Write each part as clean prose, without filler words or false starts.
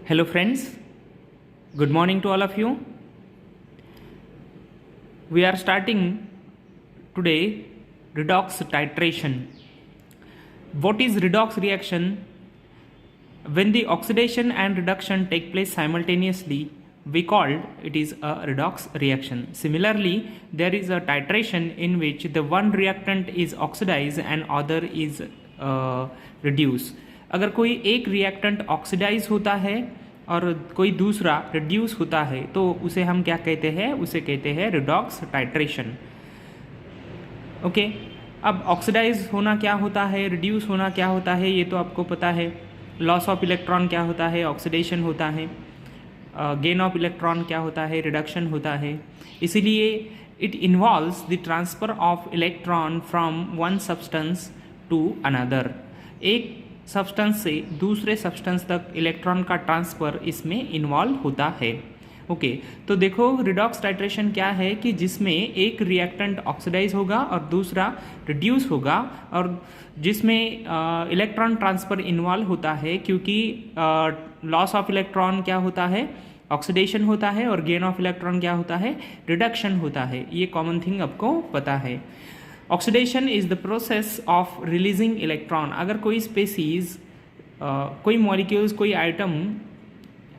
Hello friends, good morning to all of you. We are starting today redox titration. What is redox reaction? When the oxidation and reduction take place simultaneously, we called it is a redox reaction. Similarly, there is a titration in which the one reactant is oxidized and other is reduced. अगर कोई एक reactant oxidise होता है और कोई दूसरा reduce होता है तो उसे हम क्या कहते हैं? उसे कहते हैं रिडॉक्स टाइट्रेशन. ओके, अब ऑक्सीडाइज होना क्या होता है, रिड्यूस होना क्या होता है, ये तो आपको पता है. लॉस ऑफ इलेक्ट्रॉन क्या होता है? ऑक्सीडेशन होता है. गेन ऑफ इलेक्ट्रॉन क्या होता है? रिडक्शन होता है. इसीलिए it involves the transfer of electron from one substance to another. एक सब्सटेंस से दूसरे सब्सटेंस तक इलेक्ट्रॉन का ट्रांसफ़र इसमें इन्वॉल्व होता है. ओके, तो देखो रिडॉक्स टाइट्रेशन क्या है कि जिसमें एक रिएक्टेंट ऑक्सीडाइज होगा और दूसरा रिड्यूस होगा और जिसमें इलेक्ट्रॉन ट्रांसफ़र इन्वॉल्व होता है, क्योंकि लॉस ऑफ इलेक्ट्रॉन क्या होता है? ऑक्सीडेशन होता है और गेन ऑफ इलेक्ट्रॉन क्या होता है? रिडक्शन होता है. ये कॉमन थिंग आपको पता है. Oxidation is the process of releasing electron. अगर कोई स्पेसीज, कोई मॉलिक्यूल्स, कोई आइटम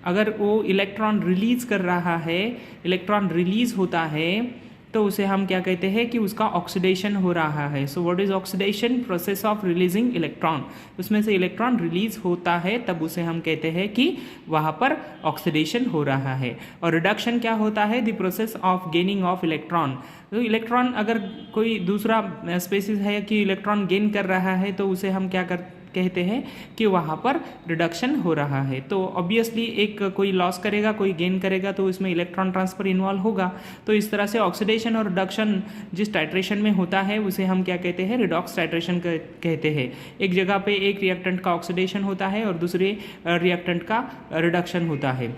अगर वो इलेक्ट्रॉन रिलीज कर रहा है, इलेक्ट्रॉन रिलीज होता है, तो उसे हम क्या कहते हैं कि उसका ऑक्सीडेशन हो रहा है. सो what is oxidation? Process of releasing electron. उसमें से इलेक्ट्रॉन रिलीज होता है तब उसे हम कहते हैं कि वहाँ पर ऑक्सीडेशन हो रहा है. और रिडक्शन क्या होता है? The process of gaining of electron. तो इलेक्ट्रॉन अगर कोई दूसरा स्पेसीज है कि इलेक्ट्रॉन गेन कर रहा है तो उसे हम क्या कहते हैं कि वहाँ पर रिडक्शन हो रहा है. तो ऑब्वियसली एक कोई लॉस करेगा, कोई गेन करेगा, तो इसमें इलेक्ट्रॉन ट्रांसफर इन्वॉल्व होगा. तो इस तरह से ऑक्सीडेशन और रिडक्शन जिस टाइट्रेशन में होता है उसे हम क्या कहते हैं? रिडॉक्स टाइट्रेशन कहते हैं. एक जगह पे एक रिएक्टेंट का ऑक्सीडेशन होता है और दूसरे रिएक्टेंट का रिडक्शन होता है.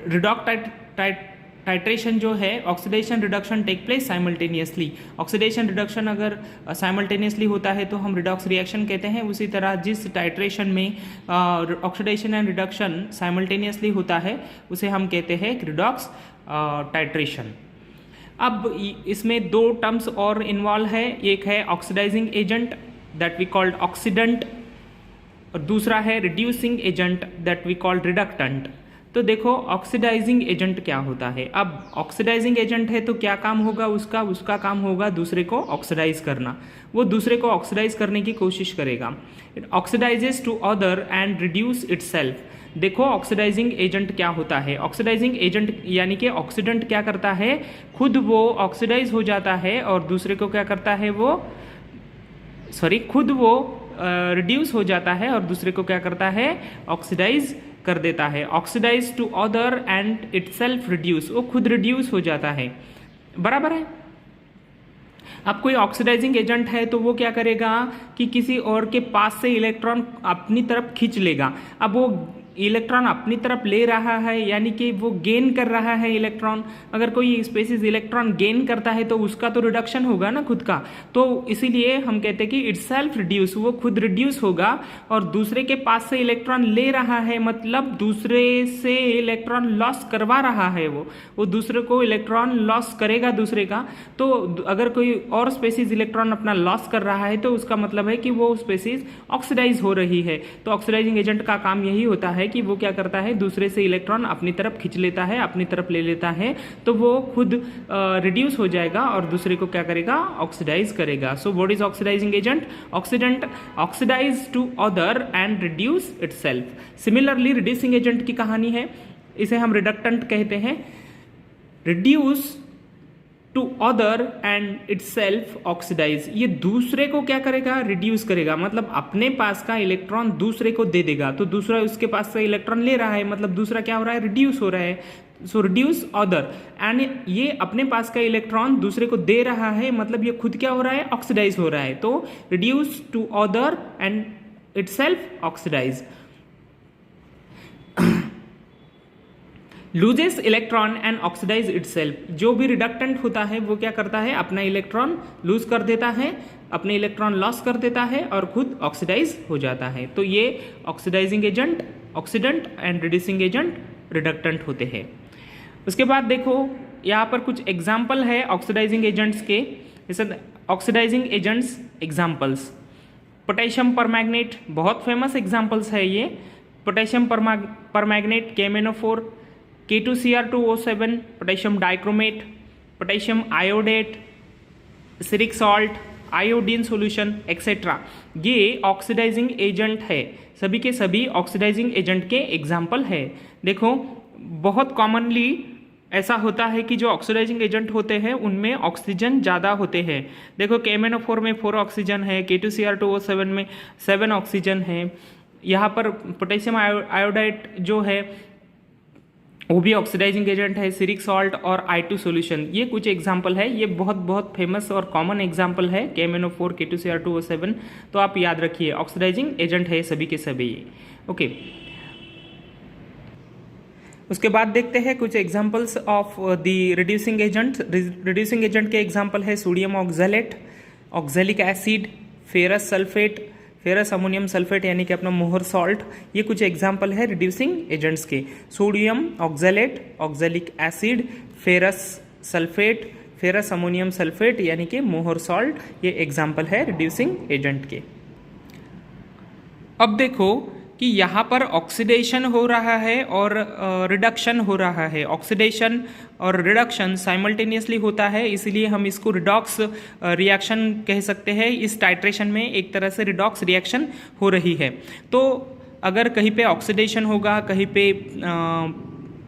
रिडॉक्स टाइट्रेशन जो है, oxidation reduction take place simultaneously. Oxidation reduction अगर साइमल्टेनियसली होता है तो हम रिडॉक्स रिएक्शन कहते हैं. उसी तरह जिस टाइट्रेशन में ऑक्सीडेशन एंड रिडक्शन साइमल्टेनियसली होता है उसे हम कहते हैं रिडॉक्स टाइट्रेशन. अब इसमें दो टर्म्स और इन्वॉल्व है. एक है oxidizing agent that we called oxidant और दूसरा है reducing agent that we called reductant. तो देखो ऑक्सीडाइजिंग एजेंट क्या होता है. अब ऑक्सीडाइजिंग एजेंट है तो क्या काम होगा उसका काम होगा दूसरे को ऑक्सीडाइज करना. वो दूसरे को ऑक्सीडाइज करने की कोशिश करेगा. It oxidizes to other and reduce itself. देखो ऑक्सीडाइजिंग एजेंट क्या होता है. ऑक्सीडाइजिंग एजेंट यानी कि ऑक्सीडेंट क्या करता है? खुद वो ऑक्सीडाइज हो जाता है और दूसरे को क्या करता है? खुद वो रिड्यूस हो जाता है और दूसरे को क्या करता है? ऑक्सीडाइज कर देता है. Oxidize to other and itself reduce. वो खुद रिड्यूस हो जाता है. बराबर है. अब कोई ऑक्सीडाइजिंग एजेंट है तो वो क्या करेगा कि किसी और के पास से इलेक्ट्रॉन अपनी तरफ खींच लेगा. अब वो इलेक्ट्रॉन अपनी तरफ ले रहा है यानी कि वो गेन कर रहा है इलेक्ट्रॉन. अगर कोई स्पेसीज इलेक्ट्रॉन गेन करता है तो उसका तो रिडक्शन होगा ना खुद का. तो इसीलिए हम कहते हैं कि इटसेल्फ रिड्यूस. वो खुद रिड्यूस होगा और दूसरे के पास से इलेक्ट्रॉन ले रहा है, मतलब दूसरे से इलेक्ट्रॉन लॉस करवा रहा है. वो दूसरे को इलेक्ट्रॉन लॉस करेगा दूसरे का. तो अगर कोई और स्पेसीज इलेक्ट्रॉन अपना लॉस कर रहा है तो उसका मतलब है कि वो स्पेसीज ऑक्सीडाइज हो रही है. तो ऑक्सीडाइजिंग एजेंट का काम यही होता है कि वो क्या करता है? दूसरे से इलेक्ट्रॉन अपनी तरफ खींच लेता है, अपनी तरफ ले लेता है. तो वो खुद रिड्यूस हो जाएगा और दूसरे को क्या करेगा? ऑक्सीडाइज करेगा. So what is oxidizing agent? Oxidant oxidize to other and reduce itself. Similarly reducing agent की कहानी है. इसे हम रिडक्टेंट कहते हैं. Reduce to other and itself oxidize. ये दूसरे को क्या करेगा? रिड्यूस करेगा. मतलब अपने पास का इलेक्ट्रॉन दूसरे को दे देगा. तो दूसरा उसके पास से इलेक्ट्रॉन ले रहा है, मतलब दूसरा क्या हो रहा है? रिड्यूस हो रहा है. सो रिड्यूस अदर एंड ये अपने पास का इलेक्ट्रॉन दूसरे को दे रहा है, मतलब ये खुद क्या हो रहा है? ऑक्सीडाइज हो रहा है. तो reduce to other and itself oxidize. Loses electron and oxidize itself. जो भी रिडक्टेंट होता है वो क्या करता है? अपना इलेक्ट्रॉन लूज कर देता है, अपने इलेक्ट्रॉन लॉस कर देता है और खुद ऑक्सीडाइज हो जाता है. तो ये oxidizing agent oxidant and reducing agent reductant होते हैं। उसके बाद देखो यहाँ पर कुछ एग्जाम्पल है ऑक्सीडाइजिंग एजेंट्स के, जैसे oxidizing agents examples, potassium permanganate बहुत फेमस एग्जाम्पल्स है ये। Potassium permanganate KMnO4, K2Cr2O7, potassium dichromate, potassium iodate, ceric salt, iodine solution etcetera, ये ऑक्सीडाइजिंग एजेंट है, सभी के सभी ऑक्सीडाइजिंग एजेंट के एग्जाम्पल है। देखो बहुत कॉमनली ऐसा होता है कि जो ऑक्सीडाइजिंग एजेंट होते हैं उनमें ऑक्सीजन ज़्यादा होते हैं। देखो KMnO4 में 4 ऑक्सीजन है, K2Cr2O7 में 7 ऑक्सीजन है। यहाँ पर पोटेशियम आयोडाइड जो है वो भी ऑक्सीडाइजिंग एजेंट है, सिरिक सॉल्ट और I2 सॉल्यूशन, ये कुछ एग्जाम्पल है। ये बहुत फेमस और कॉमन एग्जाम्पल है KMnO4, K2Cr2O7, तो आप याद रखिए ऑक्सीडाइजिंग एजेंट है सभी के सभी। ओके, उसके बाद देखते हैं कुछ examples of the reducing agent. Reducing agent के एग्जांपल है sodium oxalate, oxalic acid, ferrous sulphate, ferrous ammonium sulphate यानी कि अपना मोहर सॉल्ट, ये कुछ एग्जांपल है रिड्यूसिंग एजेंट्स के। Sodium oxalate, oxalic acid, ferrous sulphate, ferrous ammonium sulphate यानी कि मोहर सॉल्ट, ये एग्जांपल है रिड्यूसिंग एजेंट के। अब देखो कि यहाँ पर ऑक्सीडेशन हो रहा है और रिडक्शन हो रहा है। ऑक्सीडेशन और रिडक्शन साइमल्टेनियसली होता है, इसलिए हम इसको रिडॉक्स रिएक्शन कह सकते हैं। इस टाइट्रेशन में एक तरह से रिडॉक्स रिएक्शन हो रही है। तो अगर कहीं पे ऑक्सीडेशन होगा, कहीं पे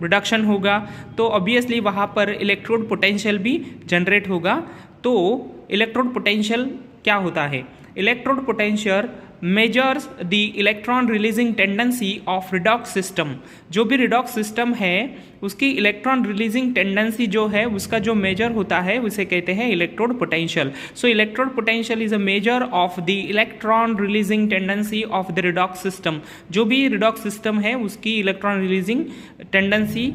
रिडक्शन होगा, तो ऑब्वियसली वहाँ पर इलेक्ट्रोड पोटेंशियल भी जनरेट होगा। तो इलेक्ट्रोड पोटेंशियल क्या होता है? Electrode potential measures the electron releasing tendency of redox system. जो भी रिडॉक्स सिस्टम है उसकी इलेक्ट्रॉन रिलीजिंग टेंडेंसी जो है उसका जो मेजर होता है उसे कहते हैं electrode potential. So electrode potential is a measure of the electron releasing tendency of the redox system. जो भी रिडॉक्स सिस्टम है उसकी इलेक्ट्रॉन रिलीजिंग टेंडेंसी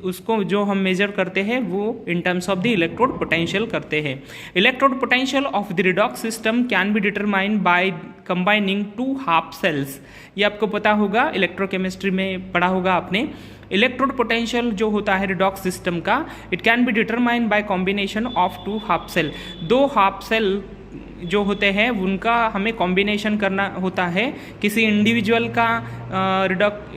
उसको जो हम मेजर करते हैं वो in terms of the electrode potential करते हैं। Electrode potential of the redox system can be determined by combining 2 half cells. ये आपको पता होगा, इलेक्ट्रोकेमिस्ट्री में पढ़ा होगा आपने। इलेक्ट्रोड पोटेंशियल जो होता है रिडॉक्स सिस्टम का, it can be determined by combination of 2 half cell. 2 half cell जो होते हैं उनका हमें कॉम्बिनेशन करना होता है। किसी इंडिविजुअल का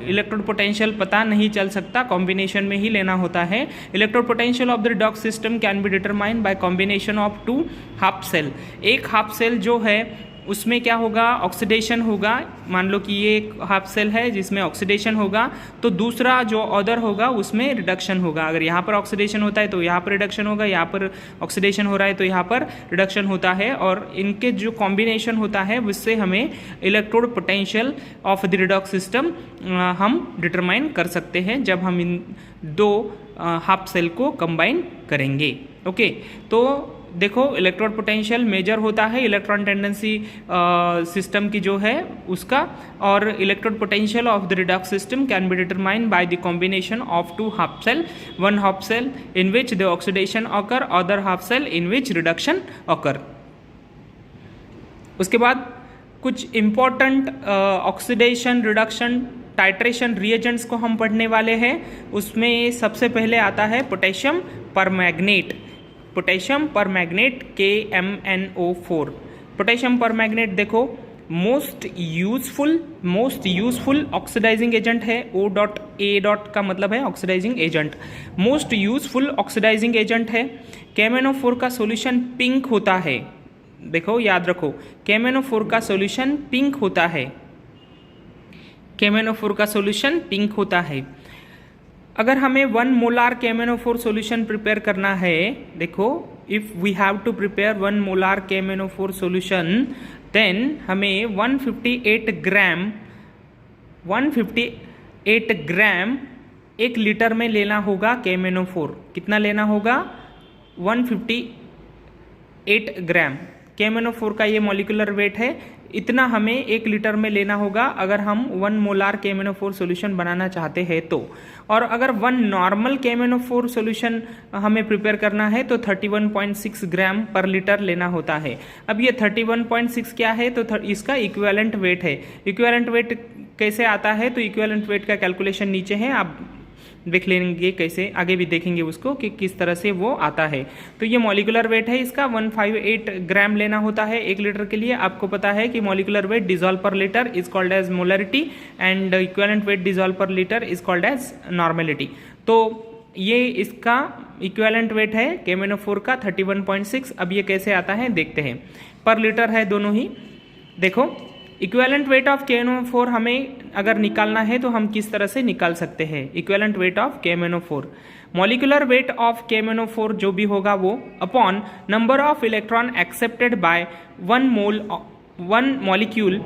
इलेक्ट्रोड पोटेंशियल पता नहीं चल सकता, कॉम्बिनेशन में ही लेना होता है। Electrode potential of the redox system can be determined by combination of 2 half cell. एक हाफ सेल जो है उसमें क्या होगा? ऑक्सीडेशन होगा। मान लो कि ये एक हाफ सेल है जिसमें ऑक्सीडेशन होगा, तो दूसरा जो अदर होगा उसमें रिडक्शन होगा। अगर यहाँ पर ऑक्सीडेशन होता है तो यहाँ पर रिडक्शन होगा, यहाँ पर ऑक्सीडेशन हो रहा है तो यहाँ पर रिडक्शन होता है, और इनके जो कॉम्बिनेशन होता है उससे हमें electrode potential of the redox system हम डिटरमाइन कर सकते हैं जब हम इन 2 हाफ सेल को कंबाइन करेंगे। ओके, तो देखो इलेक्ट्रोड पोटेंशियल मेजर होता है इलेक्ट्रॉन टेंडेंसी सिस्टम की जो है उसका, और electrode potential of the redox system can be determined by the combination of 2 half cell, 1 half cell in which the oxidation occur, other half cell in which reduction occur. उसके बाद कुछ important oxidation reduction titration reagents को हम पढ़ने वाले हैं। उसमें सबसे पहले आता है potassium permanganate. Potassium permanganate KMnO4। Potassium permanganate देखो मोस्ट यूजफुल ऑक्सीडाइजिंग एजेंट है। O.A. का मतलब है oxidizing agent. Most useful oxidizing agent है। KMnO4 का सॉल्यूशन पिंक होता है। देखो याद रखो, KMnO4 का सॉल्यूशन पिंक होता है। KMnO4 का सॉल्यूशन पिंक होता है। अगर हमें 1 मोलार KMnO4 सॉल्यूशन प्रिपेयर करना है, देखो if we have to prepare 1 molar KMnO4 solution, then हमें 158 ग्राम 1 लीटर में लेना होगा KMnO4। कितना लेना होगा? 158 ग्राम KMnO4 का ये मॉलिक्यूलर वेट है, इतना हमें 1 लीटर में लेना होगा अगर हम 1 मोलार KMnO4 सॉल्यूशन बनाना चाहते हैं तो। और अगर 1 नॉर्मल KMnO4 सॉल्यूशन हमें प्रिपेयर करना है तो 31.6 ग्राम पर लीटर लेना होता है। अब ये 31.6 क्या है, तो इसका इक्विवेलेंट वेट है। इक्विवेलेंट वेट कैसे आता है, तो इक्विवेलेंट वेट का कैलकुलेशन नीचे है, आप देख लेंगे कैसे, आगे भी देखेंगे उसको कि किस तरह से वो आता है। तो ये मॉलिक्यूलर वेट है इसका 158 ग्राम लेना होता है 1 लीटर के लिए। आपको पता है कि molecular weight dissolve per litre is called as molarity and equivalent weight dissolve per litre is called as normality. तो ये इसका इक्विवेलेंट वेट है KMnO4 का 31.6। अब ये कैसे आता है देखते हैं, पर लीटर है दोनों ही। देखो इक्विवेलेंट वेट ऑफ KMnO4 हमें अगर निकालना है तो हम किस तरह से निकाल सकते हैं। Equivalent weight of KMnO4, molecular weight of KMnO4 जो भी होगा वो upon number of electron accepted by 1 molecule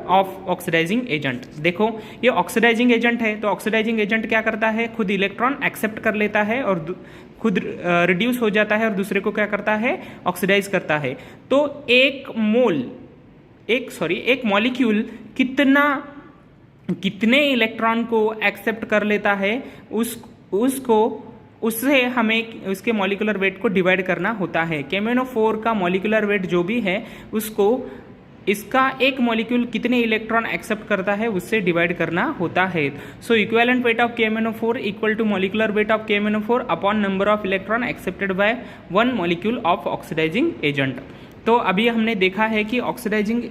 of oxidising agent. देखो ये ऑक्सीडाइजिंग एजेंट है, तो ऑक्सीडाइजिंग एजेंट क्या करता है, खुद इलेक्ट्रॉन एक्सेप्ट कर लेता है और खुद रिड्यूस हो जाता है और दूसरे को क्या करता है, ऑक्सीडाइज करता है। तो एक मॉलिक्यूल कितने इलेक्ट्रॉन को एक्सेप्ट कर लेता है उससे हमें उसके मॉलिक्यूलर वेट को डिवाइड करना होता है। KMnO4 का मॉलिक्यूलर वेट जो भी है उसको इसका एक मॉलिक्यूल कितने इलेक्ट्रॉन एक्सेप्ट करता है उससे डिवाइड करना होता है। So equivalent weight of KMnO4 equal to molecular weight of KMnO4 upon number of electron accepted by 1 molecule of oxidising agent. तो अभी हमने देखा है कि ऑक्सीडाइजिंग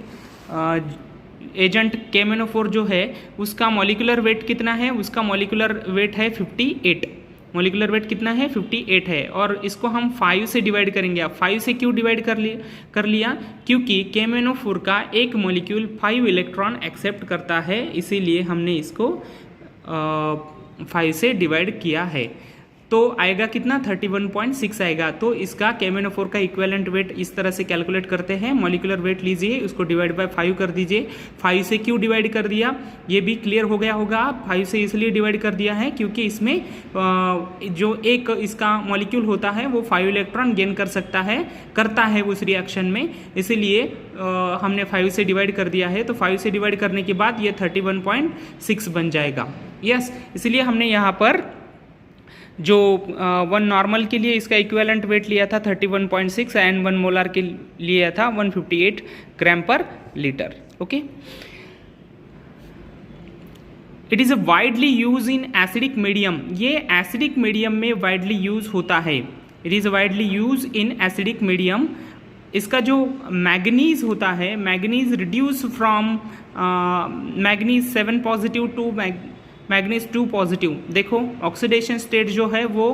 एजेंट KMnO4 जो है उसका मॉलिक्यूलर वेट कितना है, उसका मॉलिक्यूलर वेट है 58। मॉलिक्यूलर वेट कितना है, 58 है। और इसको हम 5 से डिवाइड करेंगे। अब 5 से क्यों डिवाइड कर लिया, क्योंकि KMnO4 का एक मॉलिक्यूल 5 इलेक्ट्रॉन एक्सेप्ट करता है, इसीलिए हमने इसको 5 से डिवाइड किया है। तो आएगा कितना, 31.6 आएगा। तो इसका KMnO4 का इक्विवेलेंट वेट इस तरह से कैलकुलेट करते हैं। मॉलिक्यूलर वेट लीजिए, उसको डिवाइड बाय 5 कर दीजिए। 5 से क्यों डिवाइड कर दिया ये भी क्लियर हो गया होगा। 5 से इसलिए डिवाइड कर दिया है क्योंकि इसमें जो एक इसका मॉलिक्यूल होता है वो 5 इलेक्ट्रॉन गेन करता है उस रिएक्शन में, इसीलिए हमने 5 से डिवाइड कर दिया है। तो 5 से डिवाइड करने के बाद ये 31.6 बन जाएगा। यस, इसलिए हमने यहाँ पर जो 1 नॉर्मल के लिए इसका इक्विवेलेंट वेट लिया था 31.6 एंड 1 मोलार के लिया था 158 ग्राम पर litre. Okay, it is widely use in acidic medium. ये एसिडिक मीडियम में वाइडली यूज होता है। It is widely use in acidic medium. इसका जो मैग्नीज होता है, manganese reduce from manganese 7 positive to manganese 2 positive. देखो ऑक्सीडेशन स्टेट जो है वो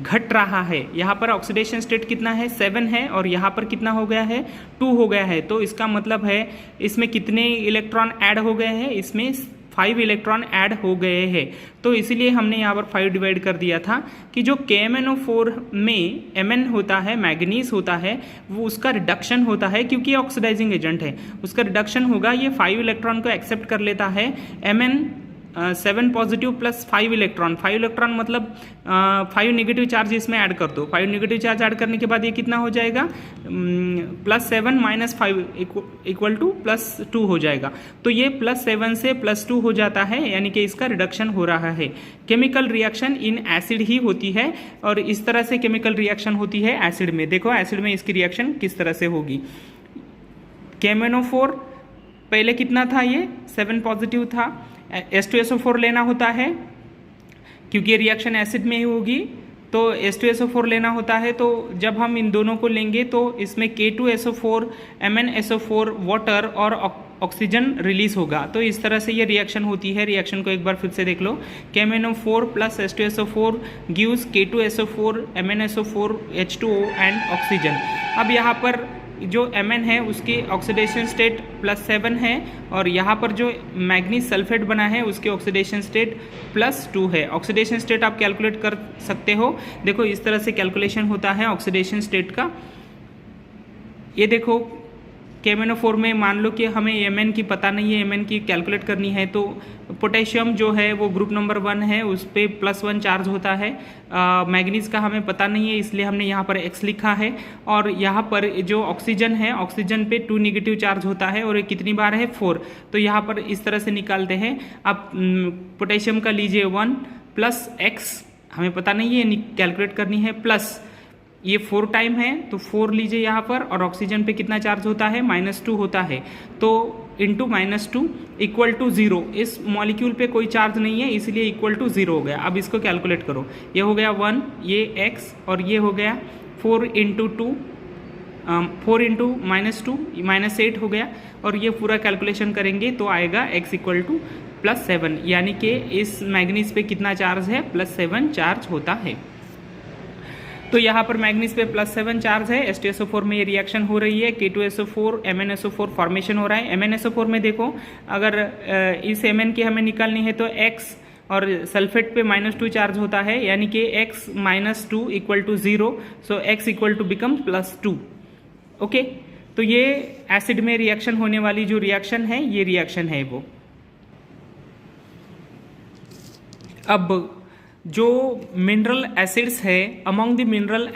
घट रहा है। यहाँ पर ऑक्सीडेशन स्टेट कितना है, 7 है, और यहाँ पर कितना हो गया है, 2 हो गया है। तो इसका मतलब है इसमें कितने इलेक्ट्रॉन ऐड हो गए हैं, इसमें 5 इलेक्ट्रॉन ऐड हो गए हैं। तो इसीलिए हमने यहाँ पर 5 डिवाइड कर दिया था कि जो KMnO4 में Mn होता है, मैग्नीज होता है, वो उसका रिडक्शन होता है क्योंकि ये ऑक्सीडाइजिंग एजेंट है, उसका रिडक्शन होगा। ये 5 इलेक्ट्रॉन को एक्सेप्ट कर लेता है। Mn 7 positive plus 5 electron, 5 electron मतलब 5 नेगेटिव चार्ज इसमें ऐड कर दो। 5 नेगेटिव चार्ज ऐड करने के बाद ये कितना हो जाएगा, +7 - 5 इक्वल टू +2 हो जाएगा। तो ये +7 से +2 हो जाता है, यानी कि इसका रिडक्शन हो रहा है। केमिकल रिएक्शन इन एसिड ही होती है और इस तरह से केमिकल रिएक्शन होती है एसिड में। देखो एसिड में इसकी रिएक्शन किस तरह से होगी। KMnO4 पहले कितना था, ये 7 पॉजिटिव था। H2SO4 लेना होता है क्योंकि ये रिएक्शन एसिड में ही होगी, तो H2SO4 लेना होता है। तो जब हम इन दोनों को लेंगे तो इसमें K2SO4 MnSO4 वाटर और ऑक्सीजन रिलीज होगा। तो इस तरह से ये रिएक्शन होती है। रिएक्शन को एक बार फिर से देख लो। KMnO4 plus H2SO4 gives K2SO4 MnSO4 H2O and oxygen. अब यहाँ पर जो Mn है उसकी ऑक्सीडेशन स्टेट +7 है और यहाँ पर जो मैग्नीज सल्फेट बना है उसके ऑक्सीडेशन स्टेट +2 है। ऑक्सीडेशन स्टेट आप कैलकुलेट कर सकते हो। देखो इस तरह से कैलकुलेशन होता है ऑक्सीडेशन स्टेट का। ये देखो KMnO4 में मान लो कि हमें Mn की पता नहीं है, Mn की कैलकुलेट करनी है, तो पोटेशियम जो है वो ग्रुप नंबर 1 है, उस पर +1 चार्ज होता है। मैग्नीज का हमें पता नहीं है इसलिए हमने यहाँ पर X लिखा है। और यहाँ पर जो ऑक्सीजन है, ऑक्सीजन पे 2 नेगेटिव चार्ज होता है और ये कितनी बार है 4, तो यहाँ पर इस तरह से निकालते हैं। अब पोटेशियम का लीजिए 1 प्लस X हमें पता नहीं है, कैलकुलेट करनी है, प्लस ये 4 टाइम है तो 4 लीजिए यहाँ पर, और ऑक्सीजन पे कितना चार्ज होता है -2 होता है, तो इंटू -2 इक्वल टू 0। इस मॉलिक्यूल पे कोई चार्ज नहीं है इसलिए इक्वल टू 0 हो गया। अब इसको कैलकुलेट करो, ये हो गया 1, ये x, और ये हो गया 4 इंटू 2, 4 इंटू -2 -8 हो गया। और ये पूरा कैलकुलेशन करेंगे तो आएगा x इक्वल टू +7, यानी कि इस मैग्नीज पे कितना चार्ज है, +7 चार्ज होता है। तो यहाँ पर मैग्नीज पे +7 चार्ज है। H2SO4 में ये रिएक्शन हो रही है, K2SO4 MnSO4 फॉर्मेशन हो रहा है। MnSO4 में देखो, अगर इस Mn की हमें निकालनी है तो X, और सल्फेट पे -2 चार्ज होता है, यानी कि X -2 equal to 0, so X equal to become +2। Okay, तो ये एसिड में रिएक्शन होने वाली जो रिएक्शन है, ये रिएक्शन है वो। अब जो मिनरल एसिड्स है, अमंग द मिनरल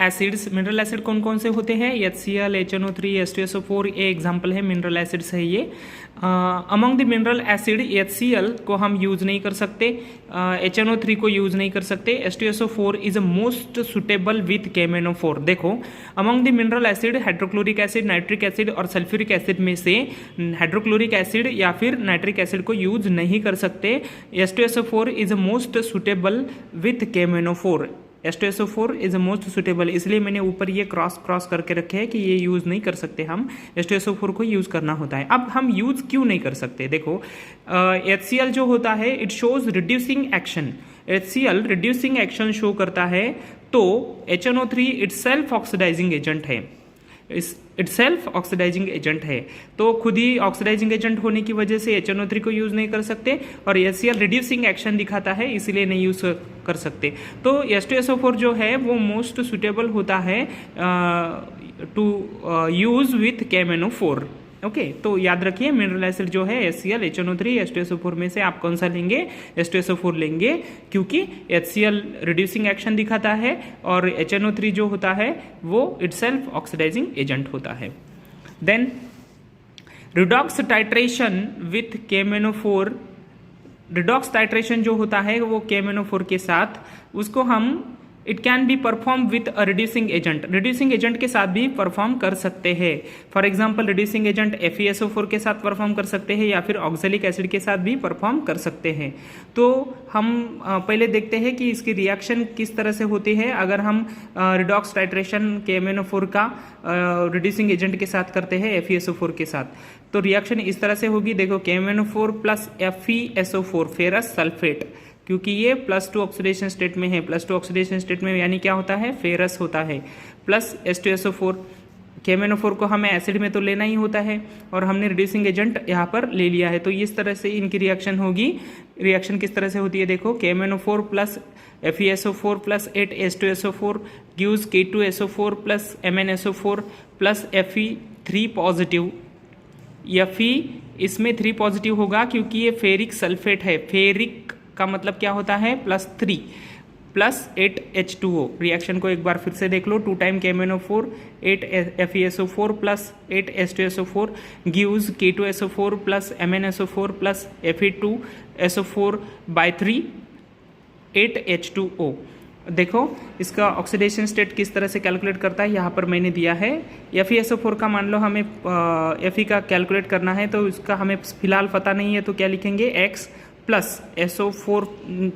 एसिड कौन कौन से होते हैं, HCl, HNO3, H2SO4, ये एग्जाम्पल है, मिनरल एसिड्स है ये। Among the mineral acid HCl को हम यूज़ नहीं कर सकते, HNO3 को यूज़ नहीं कर सकते। H2SO4 is a most suitable with KMnO4। देखो, among the mineral acid hydrochloric acid, nitric acid और सल्फ्यूरिक एसिड में से हाइड्रोक्लोरिक एसिड या फिर नाइट्रिक एसिड को यूज़ नहीं कर सकते। H2SO4 is a most suitable with KMnO4। H2SO4 is a most suitable, इसलिए मैंने ऊपर ये क्रॉस करके रखे हैं कि ये यूज़ नहीं कर सकते हम, H2SO4 को यूज़ करना होता है। अब हम यूज़ क्यों नहीं कर सकते, देखो HCl जो होता है it shows reducing action, HCl reducing action show करता है, तो HNO3 इटसेल्फ ऑक्सीडाइजिंग एजेंट है, इटसेल्फ ऑक्सीडाइजिंग एजेंट है, तो खुद ही ऑक्सीडाइजिंग एजेंट होने की वजह से HNO3 को यूज़ नहीं कर सकते, और HCl रिड्यूसिंग एक्शन दिखाता है इसलिए नहीं यूज़ कर सकते। तो H2SO4 जो है वो मोस्ट सुटेबल होता है to use with KMnO4। Okay, तो याद रखिए मिनरल एसिड जो है HCl, HNO3, H2SO4 में से आप कौन सा लेंगे, H2SO4 लेंगे, क्योंकि HCl रिड्यूसिंग एक्शन दिखाता है और HNO3 जो होता है वो इटसेल्फ ऑक्सीडाइजिंग एजेंट होता है। Then redox titration with KMnO4, redox titration जो होता है वो KMnO4 के साथ, उसको हम it can be perform with a reducing agent, reducing agent के साथ भी परफॉर्म कर सकते हैं। For example reducing agent FeSO4 के साथ परफॉर्म कर सकते हैं या फिर ऑक्जेलिक एसिड के साथ भी परफॉर्म कर सकते हैं। तो हम पहले देखते हैं कि इसकी रिएक्शन किस तरह से होती है अगर हम रिडॉक्स टाइट्रेशन KMnO4 का रिड्यूसिंग एजेंट के साथ करते हैं FeSO4 के साथ। तो रिएक्शन इस तरह से होगी, देखो KMnO4 plus FeSO4 ferrous sulphate, क्योंकि ये +2 ऑक्सीडेशन स्टेट में है, +2 ऑक्सीडेशन स्टेट में यानी क्या होता है, फेरस होता है, प्लस H2SO4। KMnO4 को हमें एसिड में तो लेना ही होता है और हमने रिड्यूसिंग एजेंट यहाँ पर ले लिया है, तो इस तरह से इनकी रिएक्शन होगी। रिएक्शन किस तरह से होती है, देखो KMnO4 plus FeSO4 plus 8H2SO4 gives K2SO4 plus MnSO4 plus Fe3 positive. Fe इसमें 3 पॉजिटिव होगा क्योंकि ये फेरिक सल्फेट है, फेरिक का मतलब क्या होता है, +3 प्लस 8H2O। रिएक्शन को एक बार फिर से देख लो, 2 time KMnO4 8 FeSO4 plus 8 H2SO4 gives K2SO4 plus MnSO4 plus Fe2SO4 by 3 8H2O। देखो इसका ऑक्सीडेशन स्टेट किस तरह से कैलकुलेट करता है, यहाँ पर मैंने दिया है। FeSO4 का मान लो हमें Fe का कैलकुलेट करना है, तो इसका हमें फिलहाल पता नहीं है, तो क्या लिखेंगे, X प्लस SO4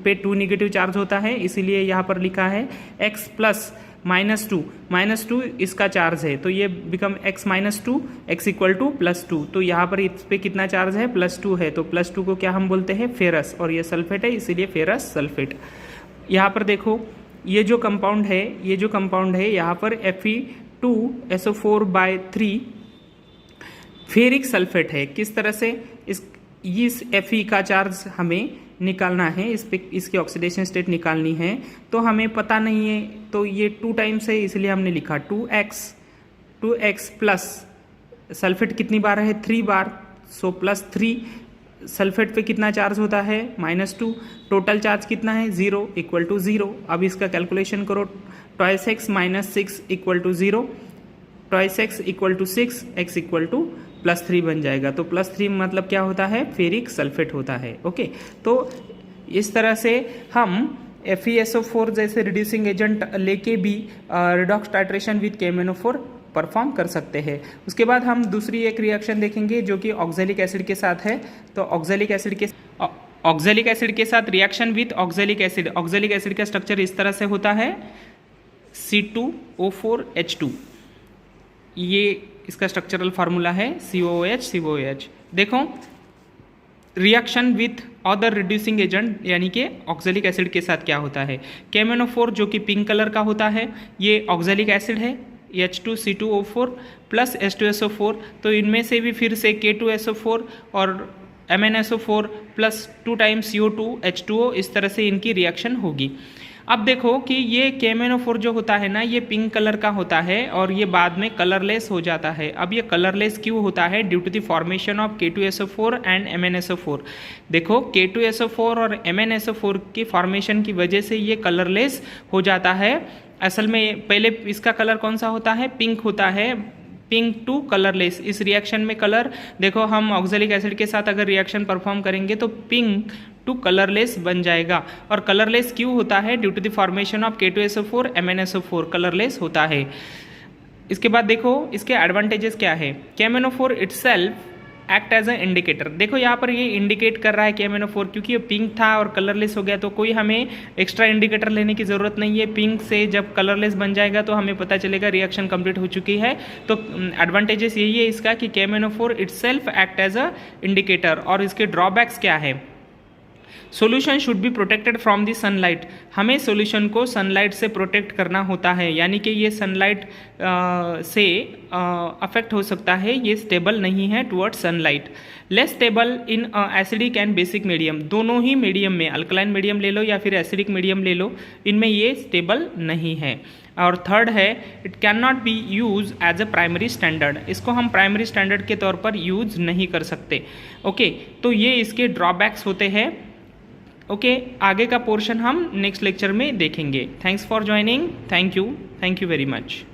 पे 2 नेगेटिव चार्ज होता है इसीलिए यहाँ पर लिखा है X प्लस -2 इसका चार्ज है, तो ये become X -2 X equal to +2। तो यहाँ पर इस पे कितना चार्ज है, +2 है, तो +2 को क्या हम बोलते हैं, फेरस, और ये सल्फेट है इसीलिए फेरस सल्फेट। यहाँ पर देखो ये जो कंपाउंड है यहाँ पर Fe2SO4 बाय 3 फेरिक सल्फेट है। किस तरह से, इस Fe का चार्ज हमें निकालना है, इस पे इसकी ऑक्सीडेशन स्टेट निकालनी है, तो हमें पता नहीं है, तो ये 2 टाइम्स है इसलिए हमने लिखा 2x प्लस सल्फेट कितनी बार है, 3 बार, सो +3 सल्फेट पे कितना चार्ज होता है -2, टोटल चार्ज कितना है 0 इक्वल टू 0। अब इसका कैलकुलेशन करो, twice x minus 6 equal to 0, twice x equal to 6, x equal to +3 बन जाएगा। तो +3 मतलब क्या होता है, फेरिक सल्फेट होता है। ओके, तो इस तरह से हम FeSO4 जैसे रिड्यूसिंग एजेंट लेके भी redox titration with KMnO4 perform कर सकते हैं। उसके बाद हम दूसरी एक रिएक्शन देखेंगे जो कि ऑक्जेलिक एसिड के साथ है। तो ऑक्जेलिक एसिड के साथ रिएक्शन विथ ऑक्जेलिक एसिड का स्ट्रक्चर इस तरह से होता है, C2O4H2, ये इसका स्ट्रक्चरल फार्मूला है, COOH। देखो, reaction with other reducing agent यानी कि ऑक्जेलिक एसिड के साथ क्या होता है, KMnO4 जो कि पिंक कलर का होता है, ये ऑक्जेलिक एसिड है, H2C2O4 प्लस H2SO4, तो इनमें से भी फिर से K2SO4 और MnSO4 plus 2 times CO2 H2O, इस तरह से इनकी रिएक्शन होगी। अब देखो कि ये KMnO4 जो होता है ना, ये पिंक कलर का होता है और ये बाद में कलरलेस हो जाता है। अब ये कलरलेस क्यों होता है, due to the formation of K2SO4 and MnSO4। देखो, K2SO4 और MnSO4 की फॉर्मेशन की वजह से ये कलरलेस हो जाता है। असल में पहले इसका कलर कौन सा होता है, पिंक होता है, पिंक टू कलरलेस। इस रिएक्शन में कलर देखो, हम ऑक्जेलिक एसिड के साथ अगर रिएक्शन परफॉर्म करेंगे तो पिंक टू कलरलेस बन जाएगा। और कलरलेस क्यों होता है, due to the formation of K2SO4 MnSO4 colourless होता है। इसके बाद देखो इसके एडवांटेजेस क्या है। KMnO4 itself act as a indicator. देखो यहाँ पर ये इंडिकेट कर रहा है KMnO4, क्योंकि ये पिंक था और कलरलेस हो गया तो कोई हमें एक्स्ट्रा इंडिकेटर लेने की ज़रूरत नहीं है। पिंक से जब कलरलेस बन जाएगा तो हमें पता चलेगा रिएक्शन कंप्लीट हो चुकी है। तो एडवांटेजेस यही है इसका कि KMnO4 itself act as a indicator. और इसके ड्रॉबैक्स क्या है, solution should be protected from the sunlight. हमें सोल्यूशन को सनलाइट से प्रोटेक्ट करना होता है, यानी कि ये सनलाइट से अफेक्ट हो सकता है, ये स्टेबल नहीं है toward sunlight. Less stable in acidic and basic medium, दोनों ही मीडियम में, अल्कलाइन मीडियम ले लो या फिर एसिडिक मीडियम ले लो, इनमें ये स्टेबल नहीं है। और थर्ड है, it can not be use as a primary standard. इसको हम प्राइमरी स्टैंडर्ड के तौर पर यूज नहीं कर सकते। ओके, तो ये इसके ड्रॉबैक्स होते हैं। ओके, आगे का पोर्शन हम नेक्स्ट लेक्चर में देखेंगे। Thanks for joining, thank you very much.